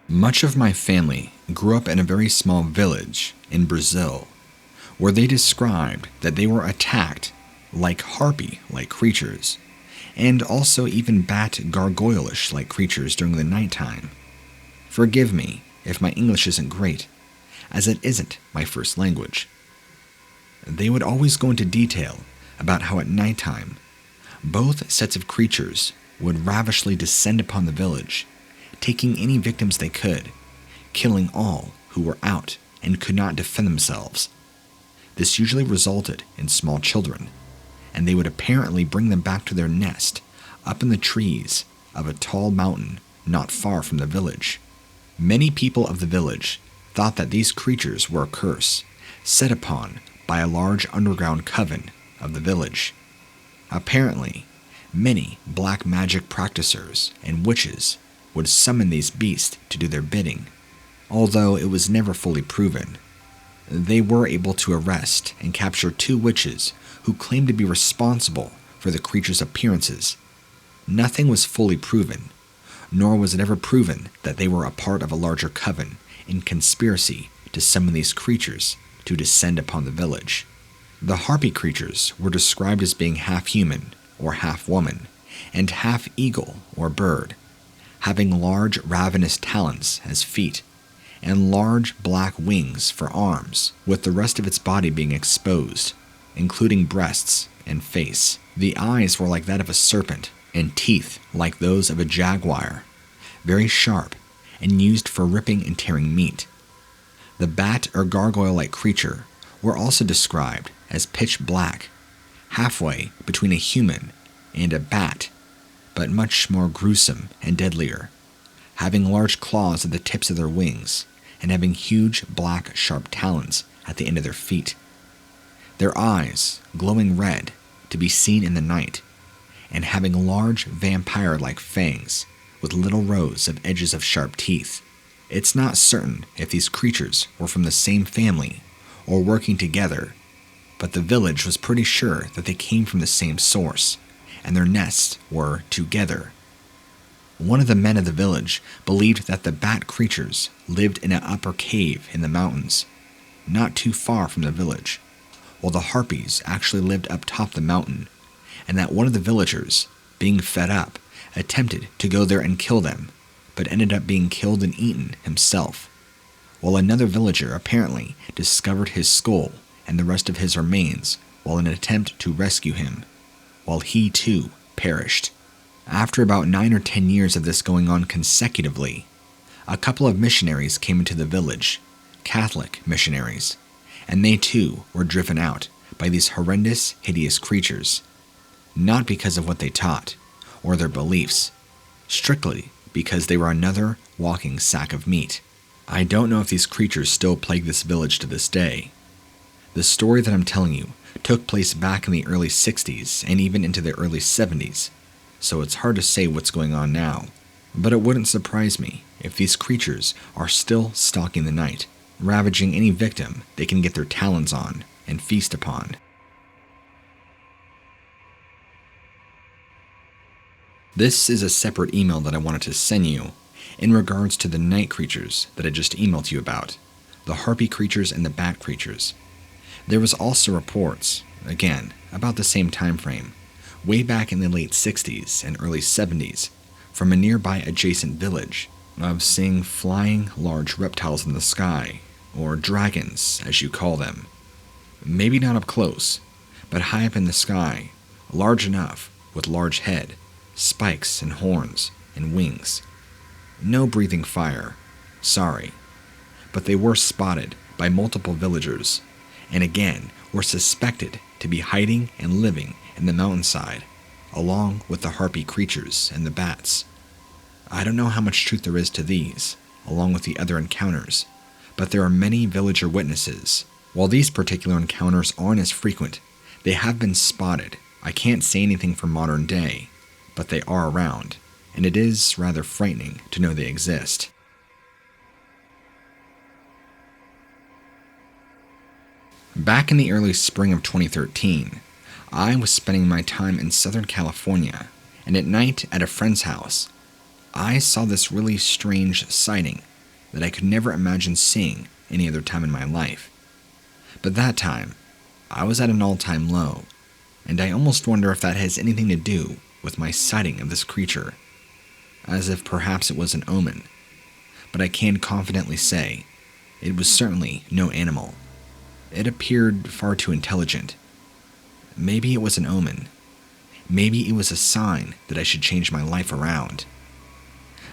Much of my family grew up in a very small village in Brazil, where they described that they were attacked like harpy-like creatures, and also even bat gargoyle-ish-like creatures during the nighttime. Forgive me if my English isn't great, as it isn't my first language. They would always go into detail about how at nighttime, both sets of creatures would ravishly descend upon the village, taking any victims they could, killing all who were out and could not defend themselves. This usually resulted in small children, and they would apparently bring them back to their nest up in the trees of a tall mountain not far from the village. Many people of the village thought that these creatures were a curse set upon by a large underground coven of the village. Apparently, many black magic practitioners and witches would summon these beasts to do their bidding. Although it was never fully proven, they were able to arrest and capture 2 witches who claimed to be responsible for the creatures' appearances. Nothing was fully proven, nor was it ever proven that they were a part of a larger coven in conspiracy to summon these creatures to descend upon the village. The harpy creatures were described as being half human or half woman, and half eagle or bird, having large ravenous talons as feet, and large black wings for arms, with the rest of its body being exposed, including breasts and face. The eyes were like that of a serpent, and teeth like those of a jaguar, very sharp and used for ripping and tearing meat. The bat or gargoyle-like creature were also described as pitch black, halfway between a human and a bat, but much more gruesome and deadlier, having large claws at the tips of their wings and having huge black sharp talons at the end of their feet. Their eyes glowing red to be seen in the night, and having large vampire-like fangs with little rows of edges of sharp teeth. It's not certain if these creatures were from the same family or working together, but the village was pretty sure that they came from the same source, and their nests were together. One of the men of the village believed that the bat creatures lived in an upper cave in the mountains, not too far from the village, while the harpies actually lived up top the mountain, and that one of the villagers, being fed up, attempted to go there and kill them, but ended up being killed and eaten himself, while another villager apparently discovered his skull and the rest of his remains while in an attempt to rescue him, while he too perished. After about 9 or 10 years of this going on consecutively, a couple of missionaries came into the village, Catholic missionaries, and they too were driven out by these horrendous, hideous creatures, not because of what they taught or their beliefs, strictly because they were another walking sack of meat. I don't know if these creatures still plague this village to this day. The story that I'm telling you took place back in the early 60s and even into the early 70s, so it's hard to say what's going on now, but it wouldn't surprise me if these creatures are still stalking the night, ravaging any victim they can get their talons on and feast upon. This is a separate email that I wanted to send you in regards to the night creatures that I just emailed you about, the harpy creatures and the bat creatures. There was also reports, again, about the same time frame, way back in the late 60s and early 70s, from a nearby adjacent village, of seeing flying large reptiles in the sky, or dragons, as you call them. Maybe not up close, but high up in the sky, large enough, with large head, spikes and horns, and wings. No breathing fire, sorry, but they were spotted by multiple villagers, and again were suspected to be hiding and living in the mountainside, along with the harpy creatures and the bats. I don't know how much truth there is to these, along with the other encounters, but there are many villager witnesses. While these particular encounters aren't as frequent, they have been spotted. I can't say anything for modern day, but they are around, and it is rather frightening to know they exist. Back in the early spring of 2013, I was spending my time in Southern California, and at night at a friend's house, I saw this really strange sighting that I could never imagine seeing any other time in my life. But that time, I was at an all-time low, and I almost wonder if that has anything to do with my sighting of this creature, as if perhaps it was an omen. But I can confidently say, it was certainly no animal. It appeared far too intelligent. Maybe it was an omen. Maybe it was a sign that I should change my life around.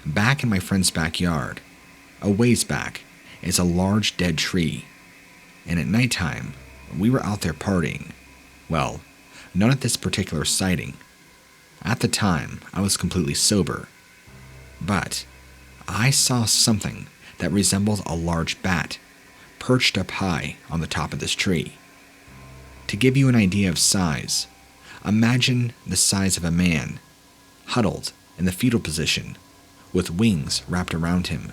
Back in my friend's backyard, a ways back, is a large dead tree, and at nighttime, we were out there partying. Well, not at this particular sighting. At the time, I was completely sober, but I saw something that resembled a large bat perched up high on the top of this tree. To give you an idea of size, imagine the size of a man, huddled in the fetal position, with wings wrapped around him,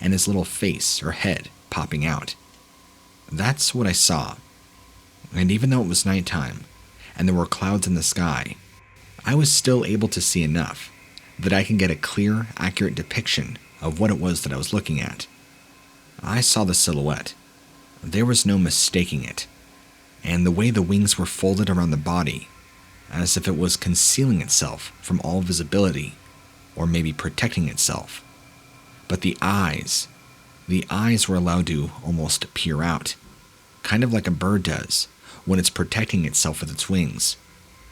and his little face or head popping out. That's what I saw. And even though it was nighttime, and there were clouds in the sky, I was still able to see enough that I can get a clear, accurate depiction of what it was that I was looking at. I saw the silhouette. There was no mistaking it. And the way the wings were folded around the body, as if it was concealing itself from all visibility, or maybe protecting itself. But the eyes were allowed to almost peer out, kind of like a bird does when it's protecting itself with its wings,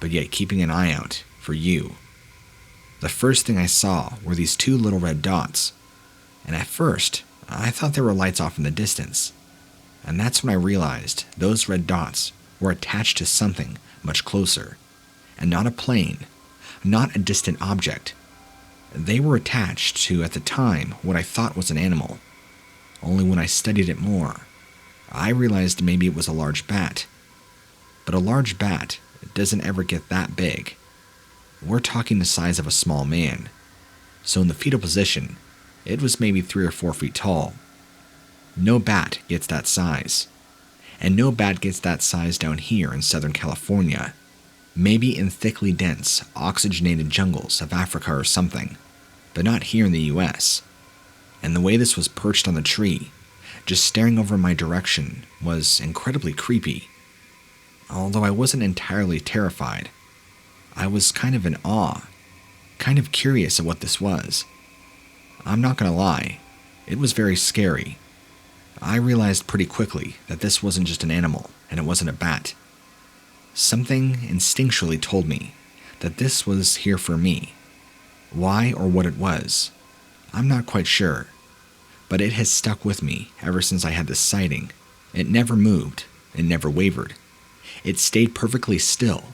but yet keeping an eye out for you. The first thing I saw were these two little red dots, and at first, I thought they were lights off in the distance. And that's when I realized those red dots were attached to something much closer, and not a plane, not a distant object. They were attached to, at the time, what I thought was an animal. Only when I studied it more, I realized maybe it was a large bat. But a large bat doesn't ever get that big. We're talking the size of a small man. So in the fetal position, it was maybe 3 or 4 feet tall. No bat gets that size. And no bat gets that size down here in Southern California. Maybe in thickly dense, oxygenated jungles of Africa or something, but not here in the U.S. And the way this was perched on the tree, just staring over my direction, was incredibly creepy. Although I wasn't entirely terrified, I was kind of in awe, kind of curious at what this was. I'm not gonna lie, it was very scary. I realized pretty quickly that this wasn't just an animal, and it wasn't a bat. Something instinctually told me that this was here for me. Why or what it was, I'm not quite sure, but it has stuck with me ever since I had this sighting. It never moved, it never wavered. It stayed perfectly still,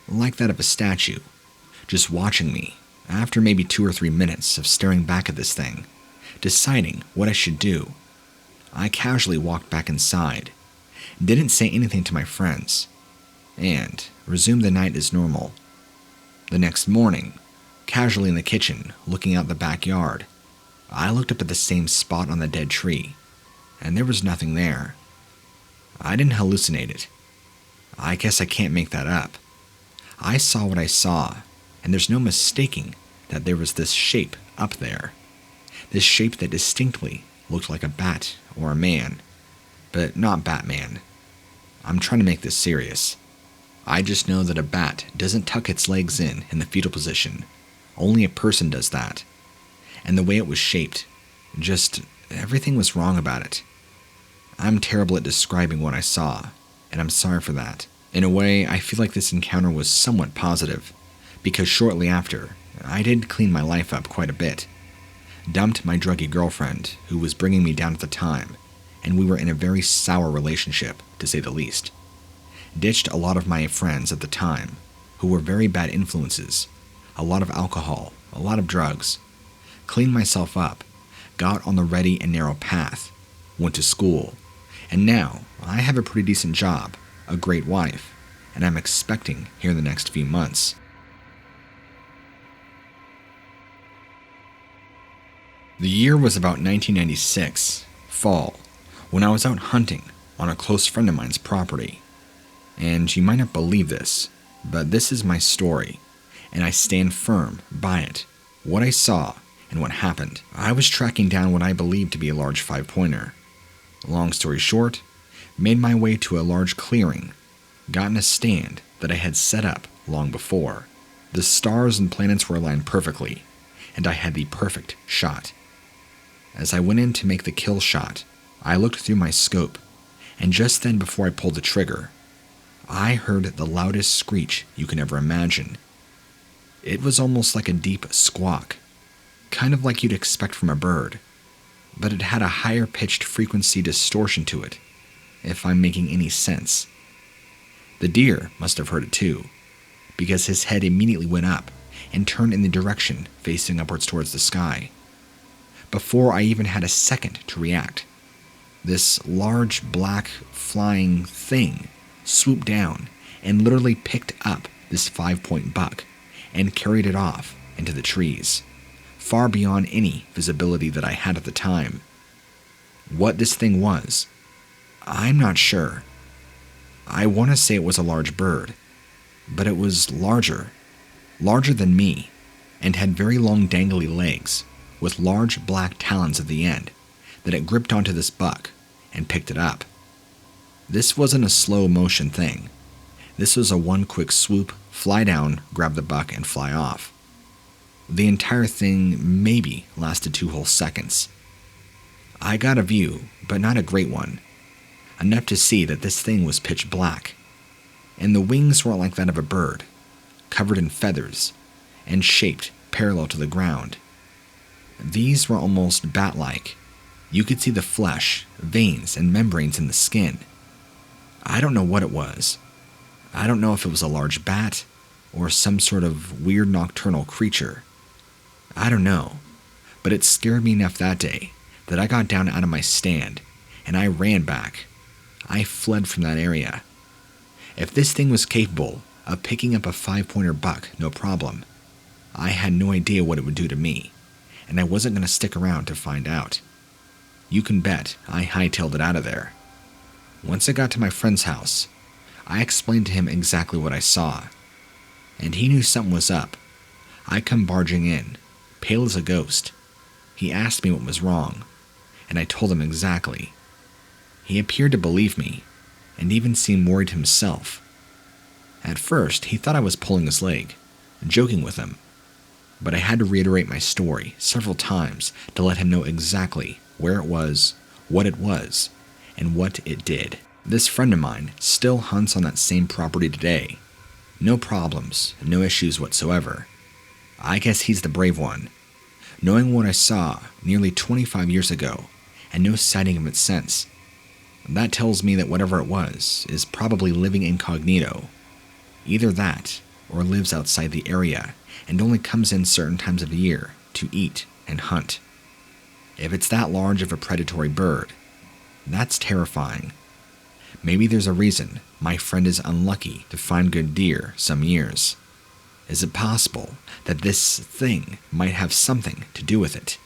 like that of a statue, just watching me after maybe 2 or 3 minutes of staring back at this thing, deciding what I should do. I casually walked back inside, didn't say anything to my friends, and resumed the night as normal. The next morning, casually in the kitchen, looking out the backyard, I looked up at the same spot on the dead tree, and there was nothing there. I didn't hallucinate it. I guess I can't make that up. I saw what I saw, and there's no mistaking that there was this shape up there. This shape that distinctly looked like a bat or a man, but not Batman. I'm trying to make this serious. I just know that a bat doesn't tuck its legs in the fetal position. Only a person does that. And the way it was shaped, just everything was wrong about it. I'm terrible at describing what I saw, and I'm sorry for that. In a way, I feel like this encounter was somewhat positive, because shortly after, I did clean my life up quite a bit. Dumped my druggy girlfriend, who was bringing me down at the time, and we were in a very sour relationship, to say the least. Ditched a lot of my friends at the time, who were very bad influences, a lot of alcohol, a lot of drugs. Cleaned myself up, got on the ready and narrow path, went to school, and now I have a pretty decent job, a great wife, and I'm expecting here in the next few months. The year was about 1996, fall, when I was out hunting on a close friend of mine's property. And you might not believe this, but this is my story, and I stand firm by it. What I saw and what happened. I was tracking down what I believed to be a large 5-pointer. Long story short, made my way to a large clearing, got in a stand that I had set up long before. The stars and planets were aligned perfectly, and I had the perfect shot. As I went in to make the kill shot, I looked through my scope, and just then before I pulled the trigger, I heard the loudest screech you can ever imagine. It was almost like a deep squawk, kind of like you'd expect from a bird, but it had a higher pitched frequency distortion to it, if I'm making any sense. The deer must have heard it too, because his head immediately went up and turned in the direction facing upwards towards the sky. Before I even had a second to react, this large black flying thing swooped down and literally picked up this 5-point buck and carried it off into the trees, far beyond any visibility that I had at the time. What this thing was, I'm not sure. I want to say it was a large bird, but it was larger than me, and had very long dangly legs with large black talons at the end that it gripped onto this buck and picked it up. This wasn't a slow motion thing. This was a one quick swoop, fly down, grab the buck, and fly off. The entire thing maybe lasted 2 whole seconds. I got a view, but not a great one. Enough to see that this thing was pitch black, and the wings weren't like that of a bird, covered in feathers, and shaped parallel to the ground. These were almost bat-like. You could see the flesh, veins, and membranes in the skin. I don't know what it was. I don't know if it was a large bat, or some sort of weird nocturnal creature. I don't know, but it scared me enough that day that I got down out of my stand, and I ran back. I fled from that area. If this thing was capable of picking up a 5-pointer buck, no problem. I had no idea what it would do to me, and I wasn't going to stick around to find out. You can bet I hightailed it out of there. Once I got to my friend's house, I explained to him exactly what I saw, and he knew something was up. I come barging in, pale as a ghost. He asked me what was wrong, and I told him exactly. He appeared to believe me, and even seemed worried himself. At first, he thought I was pulling his leg, joking with him, but I had to reiterate my story several times to let him know exactly where it was, and what it did. This friend of mine still hunts on that same property today. No problems, no issues whatsoever. I guess he's the brave one, knowing what I saw nearly 25 years ago, and no sighting of it since. That tells me that whatever it was is probably living incognito. Either that, or lives outside the area, and only comes in certain times of the year to eat and hunt. If it's that large of a predatory bird, that's terrifying. Maybe there's a reason my friend is unlucky to find good deer some years. Is it possible that this thing might have something to do with it?